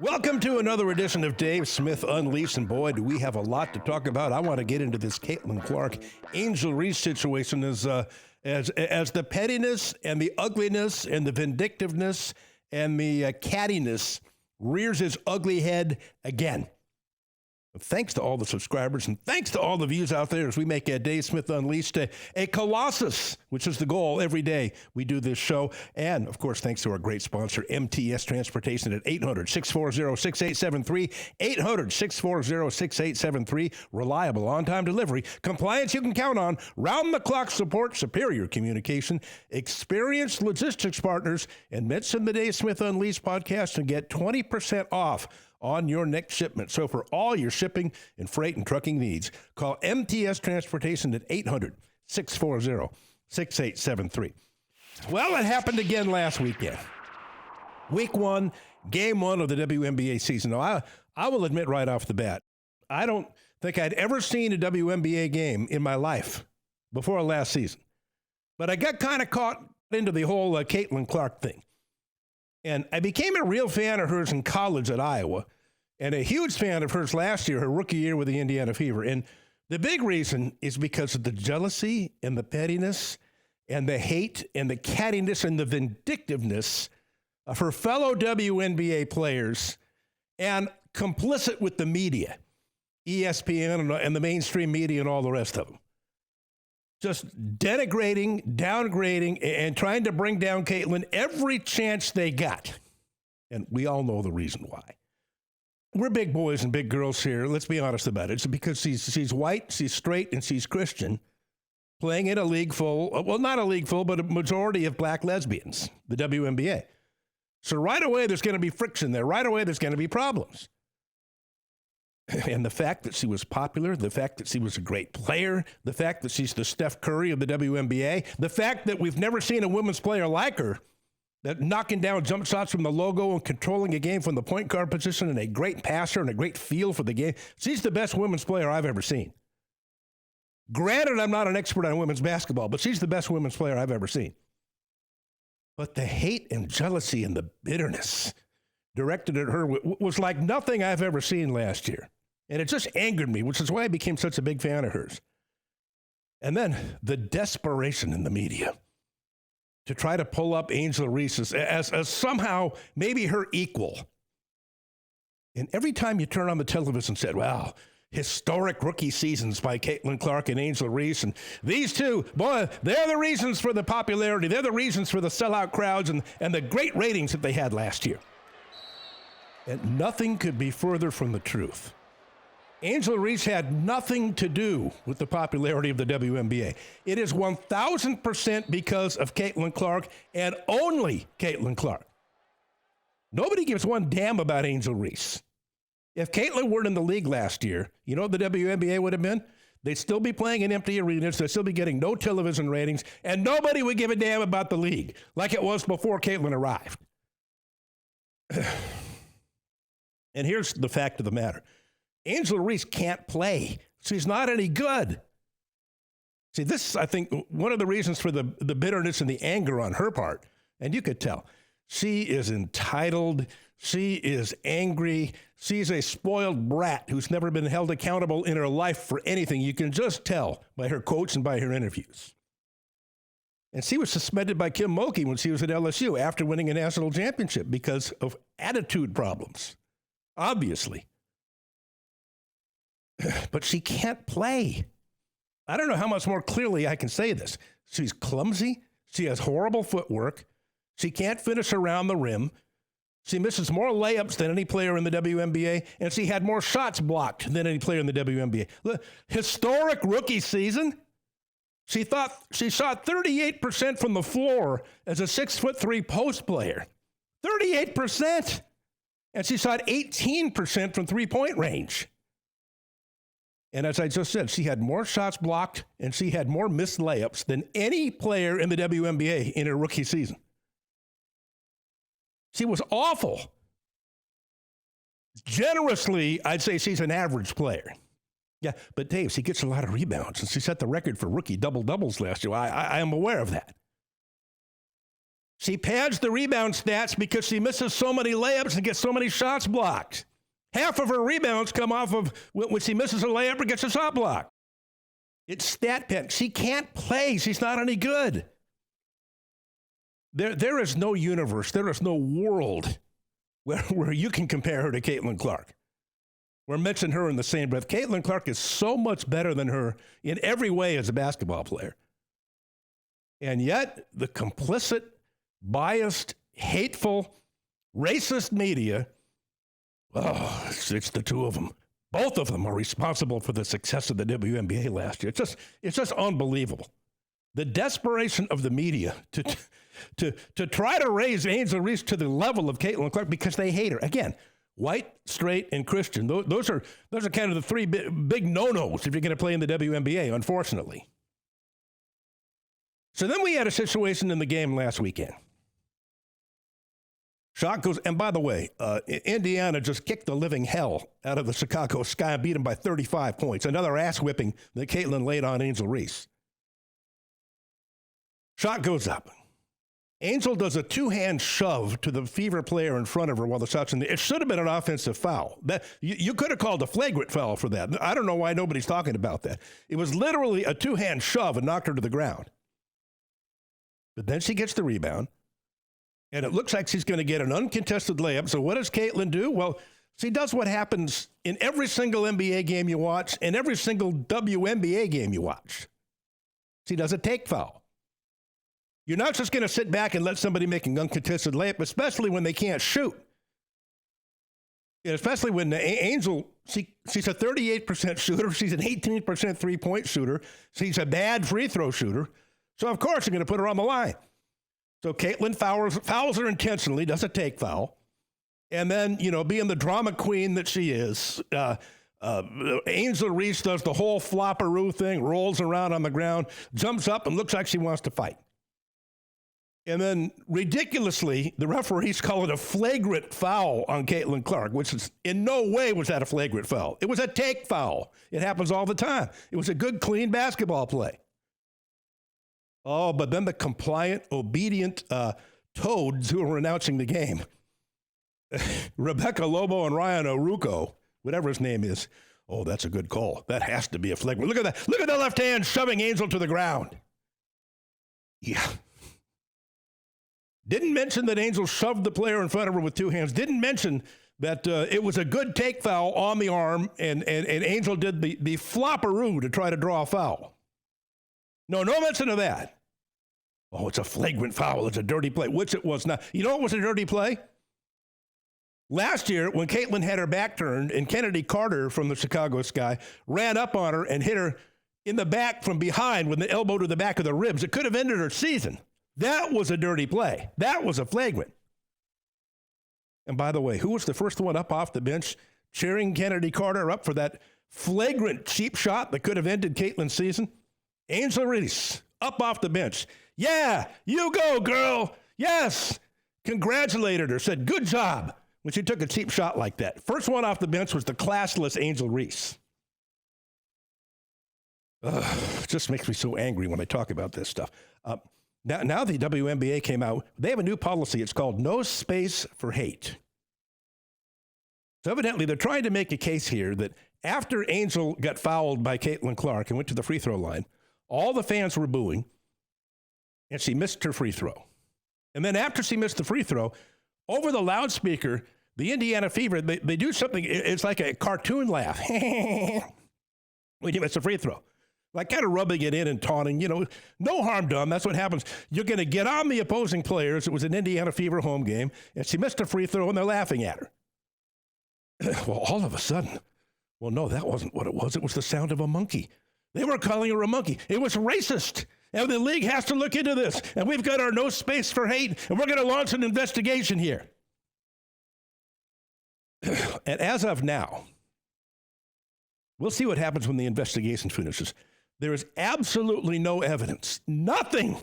Welcome to another edition of Dave Smith Unleashed, and boy, do we have a lot to talk about. I want to get into this Caitlin Clark, Angel Reese situation as the pettiness and the ugliness and the vindictiveness and the cattiness rears its ugly head again. Thanks to all the subscribers and thanks to all the views out there as we make Dave Smith Unleashed a colossus, which is the goal every day we do this show. And, of course, thanks to our great sponsor, MTS Transportation at 800-640-6873, 800-640-6873. Reliable on-time delivery, compliance you can count on, round-the-clock support, superior communication, experienced logistics partners, and mention the Dave Smith Unleashed podcast and get 20% off on your next shipment. So for all your shipping and freight and trucking needs, call MTS Transportation at 800-640-6873. Well, it happened again last weekend. Week 1, game 1 of the WNBA season. Now, I will admit right off the bat, I don't think I'd ever seen a WNBA game in my life before last season. But I got kind of caught into the whole Caitlin Clark thing. And I became a real fan of hers in college at Iowa and a huge fan of hers last year, her rookie year with the Indiana Fever. And the big reason is because of the jealousy and the pettiness and the hate and the cattiness and the vindictiveness of her fellow WNBA players and complicit with the media, ESPN and the mainstream media and all the rest of them. Just denigrating, downgrading, and trying to bring down Caitlin every chance they got. And we all know the reason why. We're big boys and big girls here. Let's be honest about it. It's because she's white, she's straight, and she's Christian, playing in a league full, well, not a league full, but a majority of black lesbians, the WNBA. So right away, there's going to be friction there. Right away, there's going to be problems. And the fact that she was popular, the fact that she was a great player, the fact that she's the Steph Curry of the WNBA, the fact that we've never seen a women's player like her, that knocking down jump shots from the logo and controlling a game from the point guard position and a great passer and a great feel for the game. She's the best women's player I've ever seen. Granted, I'm not an expert on women's basketball, but she's the best women's player I've ever seen. But the hate and jealousy and the bitterness directed at her was like nothing I've ever seen last year. And it just angered me, which is why I became such a big fan of hers. And then the desperation in the media to try to pull up Angel Reese as somehow maybe her equal. And every time you turn on the television and said, wow, historic rookie seasons by Caitlin Clark and Angel Reese. And these two, boy, they're the reasons for the popularity. They're the reasons for the sellout crowds and the great ratings that they had last year. And nothing could be further from the truth. Angel Reese had nothing to do with the popularity of the WNBA. It is 1,000% because of Caitlin Clark and only Caitlin Clark. Nobody gives one damn about Angel Reese. If Caitlin weren't in the league last year, you know what the WNBA would have been? They'd still be playing in empty arenas. They'd still be getting no television ratings, and nobody would give a damn about the league like it was before Caitlin arrived. And here's the fact of the matter. Angel Reese can't play. She's not any good. See, this is, I think, one of the reasons for the bitterness and the anger on her part. And you could tell. She is entitled. She is angry. She's a spoiled brat who's never been held accountable in her life for anything. You can just tell by her quotes and by her interviews. And she was suspended by Kim Mulkey when she was at LSU after winning a national championship because of attitude problems. Obviously. But she can't play. I don't know how much more clearly I can say this. She's clumsy. She has horrible footwork. She can't finish around the rim. She misses more layups than any player in the WNBA, and she had more shots blocked than any player in the WNBA. Look, historic rookie season. She shot 38% from the floor as a 6'3" post player. 38%. And she shot 18% from three-point range. And as I just said, she had more shots blocked and she had more missed layups than any player in the WNBA in her rookie season. She was awful. Generously, I'd say she's an average player. Yeah, but Dave, she gets a lot of rebounds, and she set the record for rookie double-doubles last year. I am aware of that. She pads the rebound stats because she misses so many layups and gets so many shots blocked. Half of her rebounds come off of when she misses a layup or gets a shot block. It's stat pad. She can't play. She's not any good. There is no universe. There is no world where you can compare her to Caitlin Clark. We're mentioning her in the same breath. Caitlin Clark is so much better than her in every way as a basketball player. And yet, the complicit, biased, hateful, racist media, it's the two of them. Both of them are responsible for the success of the WNBA last year. It's just unbelievable. The desperation of the media to try to raise Angel Reese to the level of Caitlin Clark because they hate her. Again, white, straight, and Christian. Those are kind of the three big no-nos if you're going to play in the WNBA, unfortunately. So then we had a situation in the game last weekend. Shot goes, and by the way, Indiana just kicked the living hell out of the Chicago Sky and beat them by 35 points. Another ass whipping that Caitlin laid on Angel Reese. Shot goes up. Angel does a two-hand shove to the Fever player in front of her while the shot's in the air. It should have been an offensive foul. You could have called a flagrant foul for that. I don't know why nobody's talking about that. It was literally a two-hand shove and knocked her to the ground. But then she gets the rebound, and it looks like she's going to get an uncontested layup. So what does Caitlin do? Well, she does what happens in every single NBA game you watch and every single WNBA game you watch. She does a take foul. You're not just going to sit back and let somebody make an uncontested layup, especially when they can't shoot. And especially when the Angel, she's a 38% shooter. She's an 18% three-point shooter. She's a bad free throw shooter. So, of course, you're going to put her on the line. So Caitlin fouls her intentionally, does a take foul. And then, being the drama queen that she is, Angel Reese does the whole flopperoo thing, rolls around on the ground, jumps up, and looks like she wants to fight. And then, ridiculously, the referees call it a flagrant foul on Caitlin Clark, which is in no way was that a flagrant foul. It was a take foul. It happens all the time. It was a good, clean basketball play. Oh, but then the compliant, obedient toads who were announcing the game, Rebecca Lobo and Ryan Oruko, whatever his name is, oh, that's a good call. That has to be a flagrant. Look at that. Look at the left hand shoving Angel to the ground. Yeah. Didn't mention that Angel shoved the player in front of her with two hands. Didn't mention that it was a good take foul on the arm, and Angel did the flopperoo to try to draw a foul. No mention of that. Oh, it's a flagrant foul. It's a dirty play, which it was not. You know what was a dirty play? Last year, when Caitlin had her back turned and Kennedy Carter from the Chicago Sky ran up on her and hit her in the back from behind with the elbow to the back of the ribs, it could have ended her season. That was a dirty play. That was a flagrant. And by the way, who was the first one up off the bench cheering Kennedy Carter up for that flagrant cheap shot that could have ended Caitlin's season? Angel Reese, up off the bench. Yeah, you go, girl. Yes. Congratulated her, said, good job, when she took a cheap shot like that. First one off the bench was the classless Angel Reese. It just makes me so angry when I talk about this stuff. Now the WNBA came out. They have a new policy. It's called No Space for Hate. So evidently, they're trying to make a case here that after Angel got fouled by Caitlin Clark and went to the free throw line, all the fans were booing, and she missed her free throw. And then after she missed the free throw, over the loudspeaker, the Indiana Fever, they do something. It's like a cartoon laugh. When you miss a free throw. Like kind of rubbing it in and taunting, no harm done. That's what happens. You're going to get on the opposing players. It was an Indiana Fever home game, and she missed a free throw, and they're laughing at her. Well, all of a sudden, well, no, that wasn't what it was. It was the sound of a monkey. They were calling her a monkey. It was racist. And the league has to look into this. And we've got our No Space for Hate, and we're going to launch an investigation here. And as of now, we'll see what happens when the investigation finishes. There is absolutely no evidence, nothing,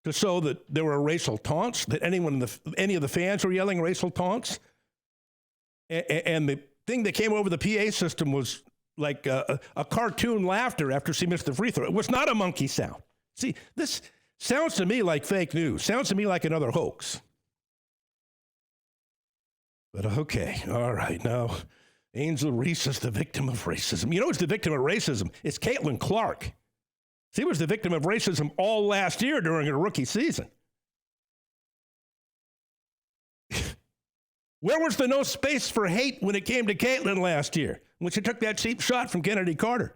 to show that there were racial taunts, that any of the fans were yelling racial taunts. And the thing that came over the PA system was like a cartoon laughter after she missed the free throw. It was not a monkey sound. See, this Sounds to me like fake news. Sounds to me like another hoax. But okay, all right. Now, Angel Reese is the victim of racism. You know who's the victim of racism? It's Caitlin Clark. She was the victim of racism all last year during her rookie season. Where was the no space for hate when it came to Caitlin last year? When she took that cheap shot from Kennedy Carter?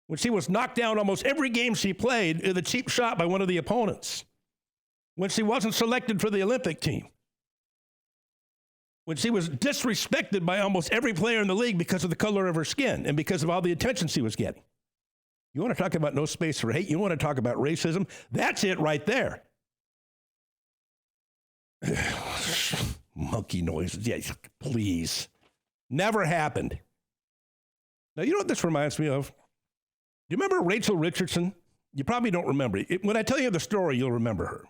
When she was knocked down almost every game she played in a cheap shot by one of the opponents? When she wasn't selected for the Olympic team? When she was disrespected by almost every player in the league because of the color of her skin and because of all the attention she was getting? You want to talk about no space for hate? You want to talk about racism? That's it right there. Monkey noises. Yes, please. Never happened. Now, you know what this reminds me of? Do you remember Rachel Richardson? You probably don't remember. When I tell you the story, you'll remember her.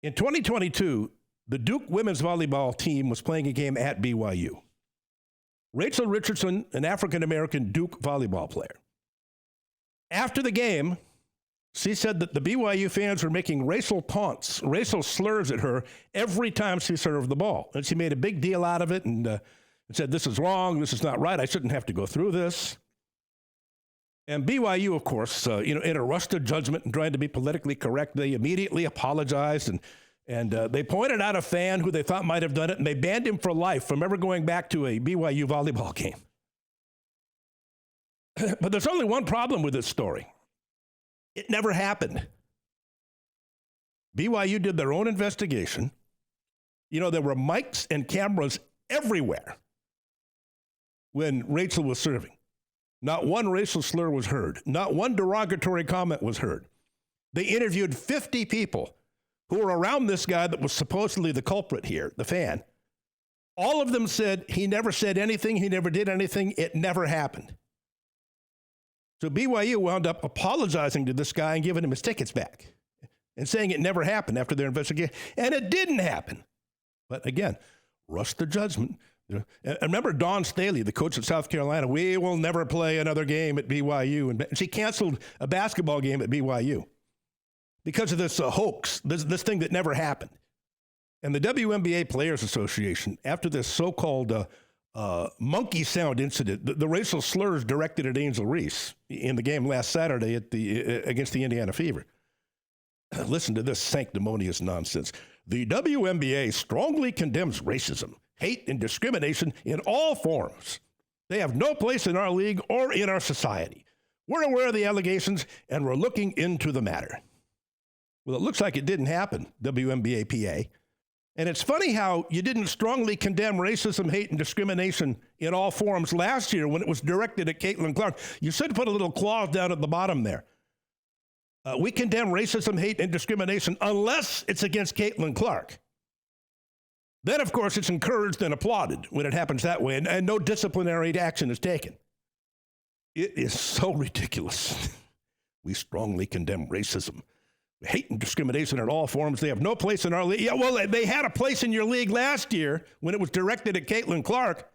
In 2022, the Duke women's volleyball team was playing a game at BYU. Rachel Richardson, an African-American Duke volleyball player. After the game, she said that the BYU fans were making racial taunts, racial slurs at her every time she served the ball. And she made a big deal out of it and said, this is wrong, this is not right, I shouldn't have to go through this. And BYU, of course, in a rush to judgment and trying to be politically correct, they immediately apologized and they pointed out a fan who they thought might have done it, and they banned him for life from ever going back to a BYU volleyball game. But there's only one problem with this story. It never happened. BYU did their own investigation. You know, there were mics and cameras everywhere when Rachel was serving. Not one racial slur was heard. Not one derogatory comment was heard. They interviewed 50 people who were around this guy that was supposedly the culprit here, the fan. All of them said he never said anything, he never did anything, it never happened. So BYU wound up apologizing to this guy and giving him his tickets back and saying it never happened after their investigation. And it didn't happen. But again, rush to judgment. And remember Dawn Staley, the coach at South Carolina, we will never play another game at BYU. And she canceled a basketball game at BYU because of this hoax, this thing that never happened. And the WNBA Players Association, after this so-called monkey sound incident, the racial slurs directed at Angel Reese in the game last Saturday against the Indiana Fever. Listen to this sanctimonious nonsense. The WNBA strongly condemns racism, hate, and discrimination in all forms. They have no place in our league or in our society. We're aware of the allegations, and we're looking into the matter. Well, it looks like it didn't happen, WNBA PA. And it's funny how you didn't strongly condemn racism, hate, and discrimination in all forms last year when it was directed at Caitlin Clark. You should put a little clause down at the bottom there. We condemn racism, hate, and discrimination unless it's against Caitlin Clark. Then, of course, it's encouraged and applauded when it happens that way, and no disciplinary action is taken. It is so ridiculous. We strongly condemn racism, hate, and discrimination in all forms. They have no place in our league. Yeah, well, they had a place in your league last year when it was directed at Caitlin Clark,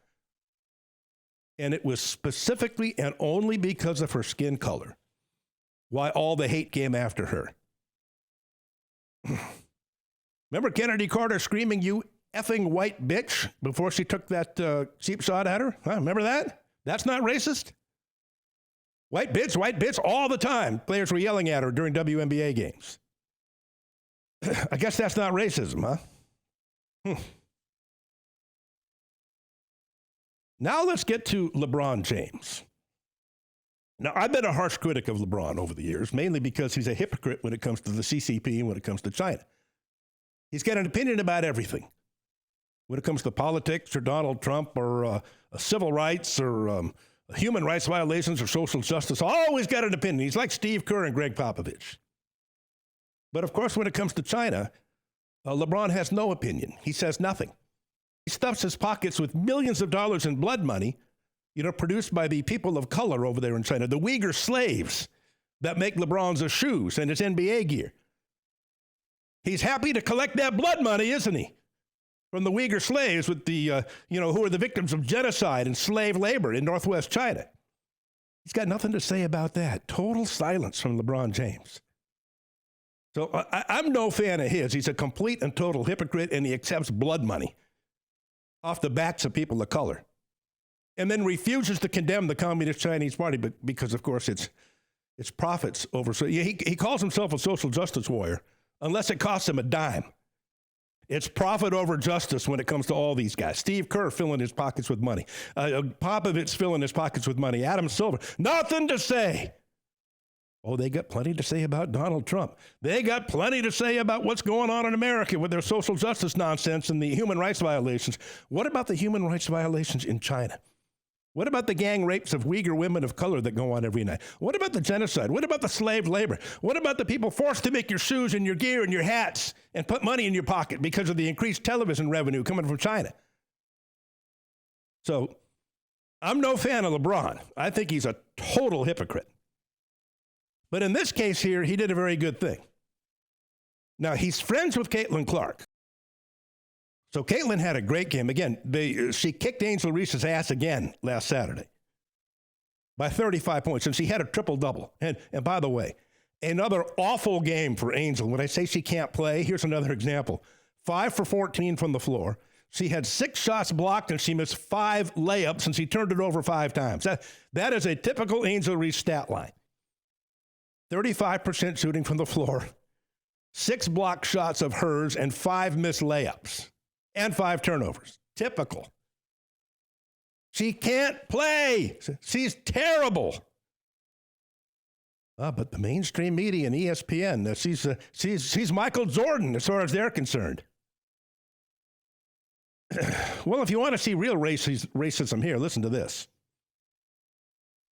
and it was specifically and only because of her skin color why all the hate came after her. Remember Kennedy Carter screaming, "You effing white bitch," before she took that cheap shot at her? Huh, remember that? That's not racist? White bitch, all the time. Players were yelling at her during WNBA games. I guess that's not racism, huh? Now let's get to LeBron James. Now, I've been a harsh critic of LeBron over the years, mainly because he's a hypocrite when it comes to the CCP and when it comes to China. He's got an opinion about everything. When it comes to politics or Donald Trump or civil rights or human rights violations or social justice, always got an opinion. He's like Steve Kerr and Greg Popovich. But of course, when it comes to China, LeBron has no opinion. He says nothing. He stuffs his pockets with millions of dollars in blood money, produced by the people of color over there in China, the Uyghur slaves that make LeBron's shoes and his NBA gear. He's happy to collect that blood money, isn't he? From the Uyghur slaves with the, who are the victims of genocide and slave labor in Northwest China. He's got nothing to say about that. Total silence from LeBron James. So I'm no fan of his. He's a complete and total hypocrite, and he accepts blood money off the backs of people of color, and then refuses to condemn the Communist Chinese Party because, of course, it's profits over. So he calls himself a social justice warrior, unless it costs him a dime. It's profit over justice when it comes to all these guys. Steve Kerr filling his pockets with money. Popovich filling his pockets with money. Adam Silver, nothing to say. Oh, they got plenty to say about Donald Trump. They got plenty to say about what's going on in America with their social justice nonsense and the human rights violations. What about the human rights violations in China? What about the gang rapes of Uyghur women of color that go on every night? What about the genocide? What about the slave labor? What about the people forced to make your shoes and your gear and your hats and put money in your pocket because of the increased television revenue coming from China? So I'm no fan of LeBron. I think he's a total hypocrite. But in this case here, he did a very good thing. Now, he's friends with Caitlin Clark. So Caitlin had a great game. Again, she kicked Angel Reese's ass again last Saturday by 35 points, and she had a triple-double. And by the way, another awful game for Angel. When I say she can't play, here's another example. 5 for 14 from the floor. She had 6 shots blocked, and she missed 5 layups, and she turned it over 5 times. That is a typical Angel Reese stat line. 35% shooting from the floor, 6 blocked shots of hers, and 5 missed layups, and 5 turnovers. Typical. She can't play. She's terrible. But the mainstream media and ESPN, she's Michael Jordan as far as they're concerned. Well, if you want to see real racism here, listen to this.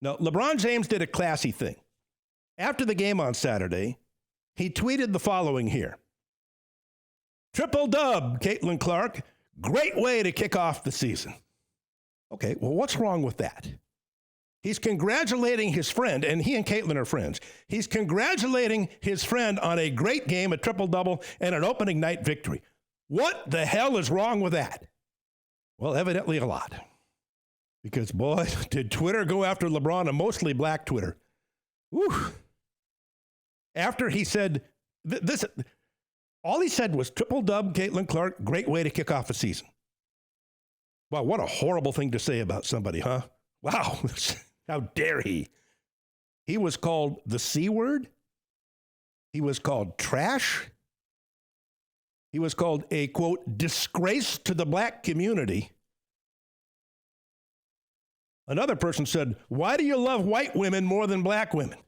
Now, LeBron James did a classy thing. After the game on Saturday, he tweeted the following here. Triple dub, Caitlin Clark. Great way to kick off the season. Okay, well, what's wrong with that? He's congratulating his friend, and he and Caitlin are friends. He's congratulating his friend on a great game, a triple-double, and an opening night victory. What the hell is wrong with that? Well, evidently a lot. Because, boy, did Twitter go after LeBron, and mostly black Twitter. Whew. After he said this, all he said was triple dub, Caitlin Clark, great way to kick off a season. Wow, what a horrible thing to say about somebody, huh? Wow, how dare he? He was called the C word. He was called trash. He was called a, quote, disgrace to the black community. Another person said, why do you love white women more than black women?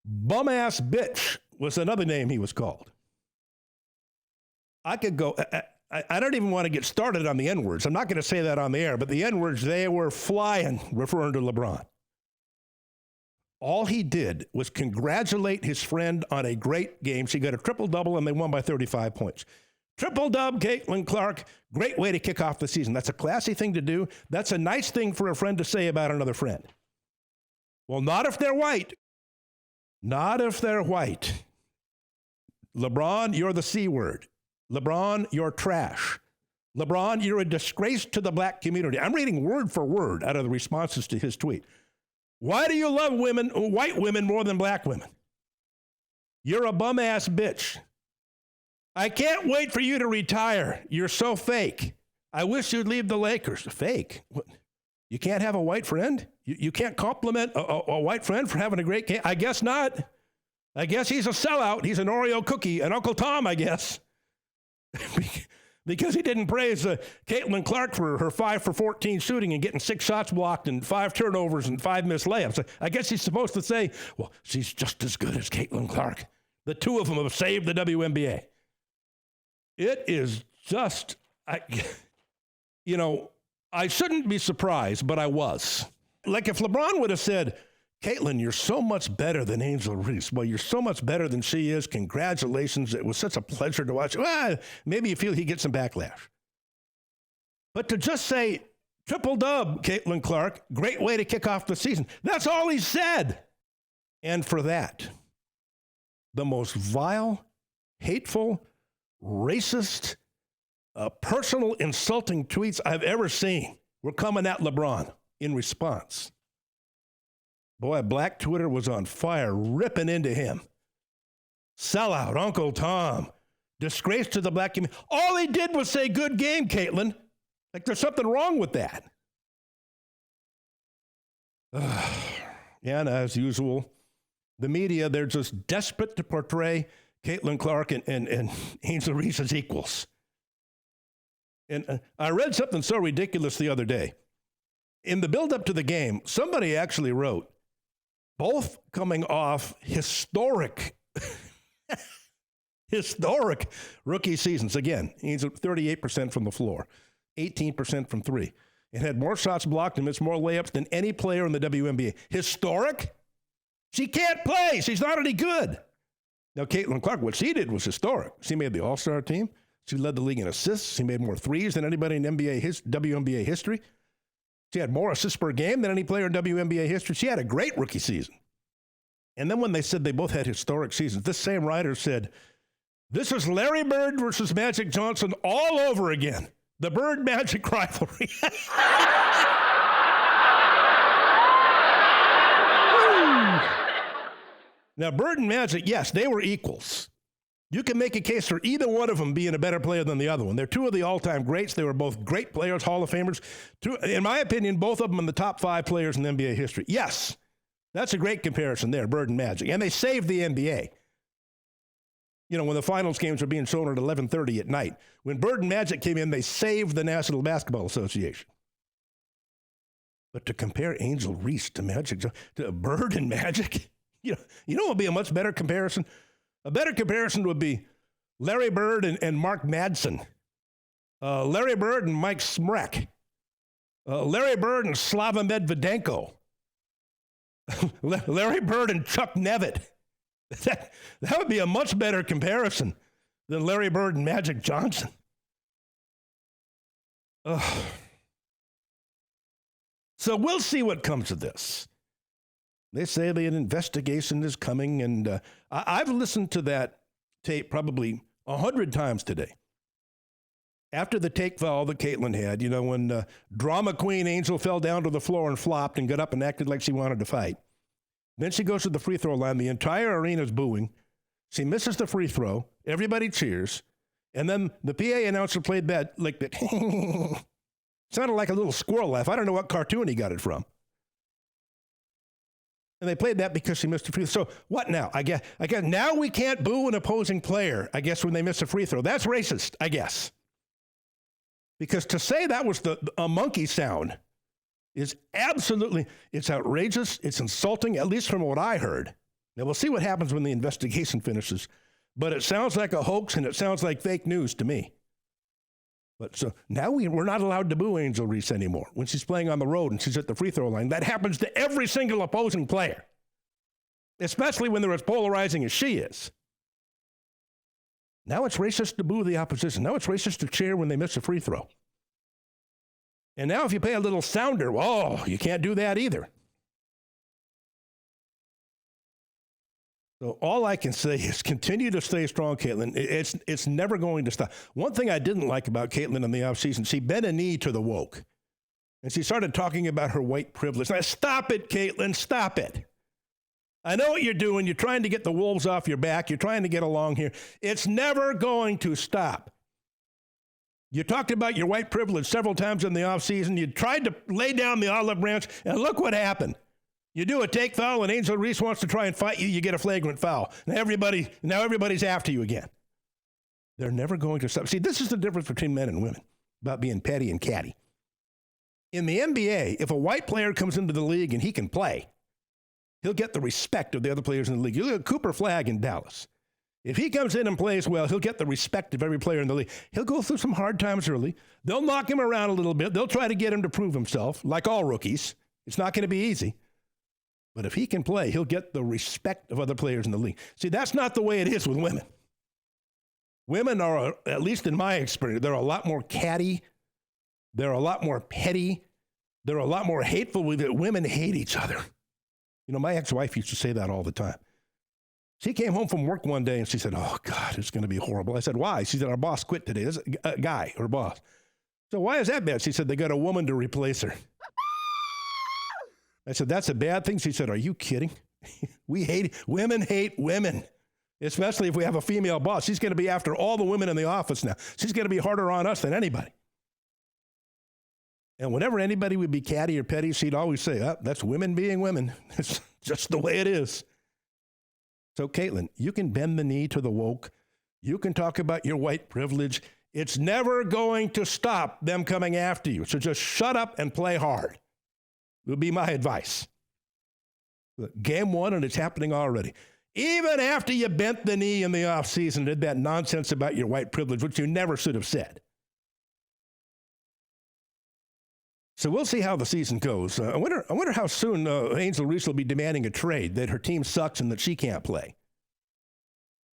Bum-ass bitch was another name he was called. I could go, I don't even want to get started on the N-words. I'm not going to say that on the air, but the N-words, they were flying, referring to LeBron. All he did was congratulate his friend on a great game. She got a triple-double, and they won by 35 points. Triple-dub, Caitlin Clark, great way to kick off the season. That's a classy thing to do. That's a nice thing for a friend to say about another friend. Well, not if they're white. Not if they're white. LeBron, you're the C word. LeBron, you're trash. LeBron, you're a disgrace to the black community. I'm reading word for word out of the responses to his tweet. Why do you love white women more than black women? You're a bum-ass bitch. I can't wait for you to retire. You're so fake. I wish you'd leave the Lakers. Fake? What? You can't have a white friend? You can't compliment a white friend for having a great game? I guess not. I guess he's a sellout. He's an Oreo cookie, an Uncle Tom, I guess. Because he didn't praise Caitlin Clark for her 5 for 14 shooting and getting 6 shots blocked and 5 turnovers and 5 missed layups. I guess he's supposed to say, well, she's just as good as Caitlin Clark. The two of them have saved the WNBA. It is just, I shouldn't be surprised, but I was. Like if LeBron would have said, Caitlin, you're so much better than Angel Reese. Well, you're so much better than she is. Congratulations. It was such a pleasure to watch. Well, maybe you feel he gets some backlash. But to just say, triple dub, Caitlin Clark, great way to kick off the season. That's all he said. And for that, the most vile, hateful, racist, personal insulting tweets I've ever seen were coming at LeBron in response. Boy, Black Twitter was on fire, ripping into him. Sellout, Uncle Tom, disgrace to the black community. All he did was say, good game, Caitlin. Like there's something wrong with that. And as usual, the media, they're just desperate to portray Caitlin Clark and Angel Reese as equals. And I read something so ridiculous the other day. In the build-up to the game, somebody actually wrote, both coming off historic rookie seasons. Again, he's 38% from the floor, 18% from three. It had more shots blocked and missed more layups than any player in the WNBA. Historic? She can't play. She's not any good. Now, Caitlin Clark, what she did was historic. She made the All-Star team. She led the league in assists. She made more threes than anybody in WNBA history. She had more assists per game than any player in WNBA history. She had a great rookie season. And then when they said they both had historic seasons, this same writer said, this is Larry Bird versus Magic Johnson all over again. The Bird-Magic rivalry. Now, Bird and Magic, yes, they were equals. You can make a case for either one of them being a better player than the other one. They're two of the all-time greats. They were both great players, Hall of Famers. In my opinion, both of them in the top 5 players in NBA history. Yes, that's a great comparison there, Bird and Magic. And they saved the NBA. You know, when the finals games were being shown at 11:30 at night. When Bird and Magic came in, they saved the National Basketball Association. But to compare Angel Reese to Magic, to Bird and Magic, you know what would be a much better comparison? A better comparison would be Larry Bird and Mark Madsen. Larry Bird and Mike Smrek. Larry Bird and Slava Medvedenko. Larry Bird and Chuck Nevitt. That would be a much better comparison than Larry Bird and Magic Johnson. So we'll see what comes of this. They say that an investigation is coming, and I've listened to that tape probably 100 times today. After the take foul that Caitlin had, you know, when drama queen Angel fell down to the floor and flopped and got up and acted like she wanted to fight. Then she goes to the free throw line. The entire arena's booing. She misses the free throw. Everybody cheers. And then the PA announcer played that, like that. Sounded like a little squirrel laugh. I don't know what cartoon he got it from. And they played that because she missed a free throw. So what now? I guess now we can't boo an opposing player, I guess, when they miss a free throw. That's racist, I guess. Because to say that was a monkey sound is absolutely, it's outrageous, it's insulting, at least from what I heard. Now, we'll see what happens when the investigation finishes. But it sounds like a hoax, and it sounds like fake news to me. But so now we're not allowed to boo Angel Reese anymore when she's playing on the road and she's at the free throw line. That happens to every single opposing player, especially when they're as polarizing as she is. Now it's racist to boo the opposition. Now it's racist to cheer when they miss a free throw. And now if you play a little sounder, oh, you can't do that either. So all I can say is continue to stay strong, Caitlin. It's never going to stop. One thing I didn't like about Caitlin in the offseason, she bent a knee to the woke. And she started talking about her white privilege. Now, stop it, Caitlin, stop it. I know what you're doing. You're trying to get the wolves off your back. You're trying to get along here. It's never going to stop. You talked about your white privilege several times in the offseason. You tried to lay down the olive branch, and look what happened. You do a take foul, and Angel Reese wants to try and fight you, you get a flagrant foul. Now everybody's after you again. They're never going to stop. See, this is the difference between men and women about being petty and catty. In the NBA, if a white player comes into the league and he can play, he'll get the respect of the other players in the league. You look at Cooper Flagg in Dallas. If he comes in and plays well, he'll get the respect of every player in the league. He'll go through some hard times early. They'll knock him around a little bit. They'll try to get him to prove himself, like all rookies. It's not going to be easy. But if he can play, he'll get the respect of other players in the league. See, that's not the way it is with women. Women are, at least in my experience, they're a lot more catty. They're a lot more petty. They're a lot more hateful. Women hate each other. You know, my ex-wife used to say that all the time. She came home from work one day and she said, oh, God, it's going to be horrible. I said, why? She said, our boss quit today. This is a guy, her boss. So why is that bad? She said, they got a woman to replace her. I said, that's a bad thing. She said, are you kidding? Women hate women, especially if we have a female boss. She's going to be after all the women in the office now. She's going to be harder on us than anybody. And whenever anybody would be catty or petty, she'd always say, oh, that's women being women. It's just the way it is. So, Caitlin, you can bend the knee to the woke. You can talk about your white privilege. It's never going to stop them coming after you. So just shut up and play hard. Would be my advice. Look, game one, and it's happening already. Even after you bent the knee in the offseason, did that nonsense about your white privilege, which you never should have said. So we'll see how the season goes. I wonder how soon Angel Reese will be demanding a trade, that her team sucks and that she can't play.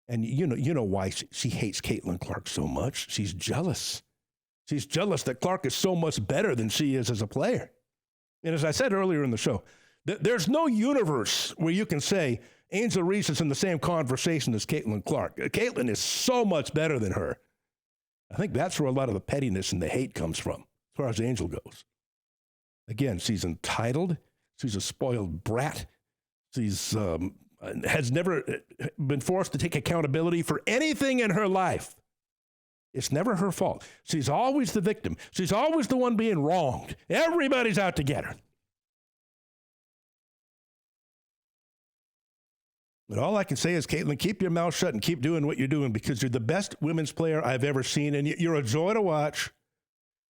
And you know why she hates Caitlin Clark so much. She's jealous. She's jealous that Clark is so much better than she is as a player. And as I said earlier in the show, there's no universe where you can say Angel Reese is in the same conversation as Caitlin Clark. Caitlin is so much better than her. I think that's where a lot of the pettiness and the hate comes from, as far as Angel goes. Again, she's entitled. She's a spoiled brat. She's has never been forced to take accountability for anything in her life. It's never her fault. She's always the victim. She's always the one being wronged. Everybody's out to get her. But all I can say is, Caitlin, keep your mouth shut and keep doing what you're doing, because you're the best women's player I've ever seen, and you're a joy to watch.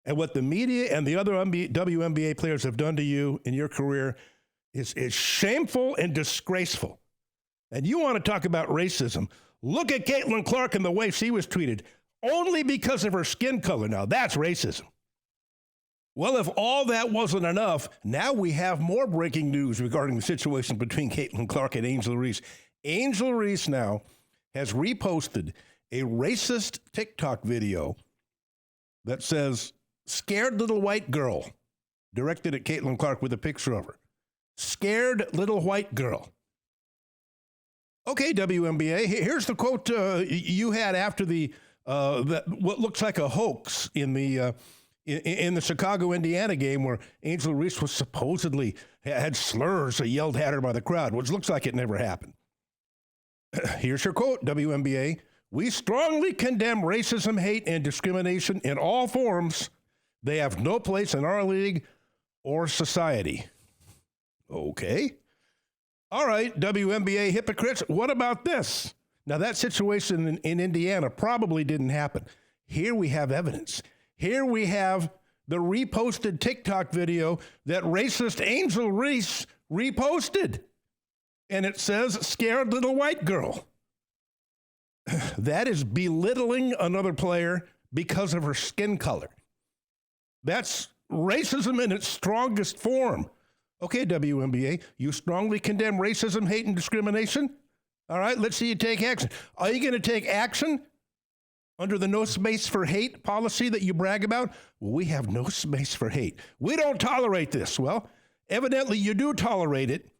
And what the media and the other WNBA players have done to you in your career is shameful and disgraceful. And you want to talk about racism? Look at Caitlin Clark and the way she was treated only because of her skin color. Now, that's racism. Well, if all that wasn't enough, now we have more breaking news regarding the situation between Caitlin Clark and Angel Reese. Angel Reese now has reposted a racist TikTok video that says, "Scared little white girl," directed at Caitlin Clark with a picture of her. Scared little white girl. Okay, WNBA, here's the quote you had after the what looks like a hoax in the Chicago, Indiana game, where Angel Reese was supposedly had slurs yelled at her by the crowd, which looks like it never happened. Here's her quote, WNBA. "We strongly condemn racism, hate, and discrimination in all forms. They have no place in our league or society." Okay. All right, WNBA hypocrites, what about this? Now, that situation in Indiana probably didn't happen. Here we have evidence. Here we have the reposted TikTok video that racist Angel Reese reposted. And it says, "Scared little white girl." That is belittling another player because of her skin color. That's racism in its strongest form. Okay, WNBA, you strongly condemn racism, hate, and discrimination? All right, let's see you take action. Are you going to take action under the no space for hate policy that you brag about? Well, we have no space for hate. We don't tolerate this. Well, evidently you do tolerate it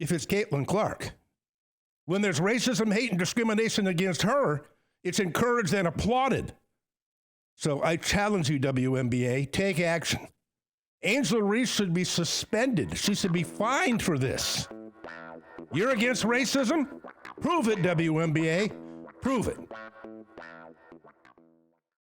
if it's Caitlin Clark. When there's racism, hate, and discrimination against her, it's encouraged and applauded. So I challenge you, WNBA, take action. Angel Reese should be suspended. She should be fined for this. You're against racism? Prove it, WNBA. Prove it.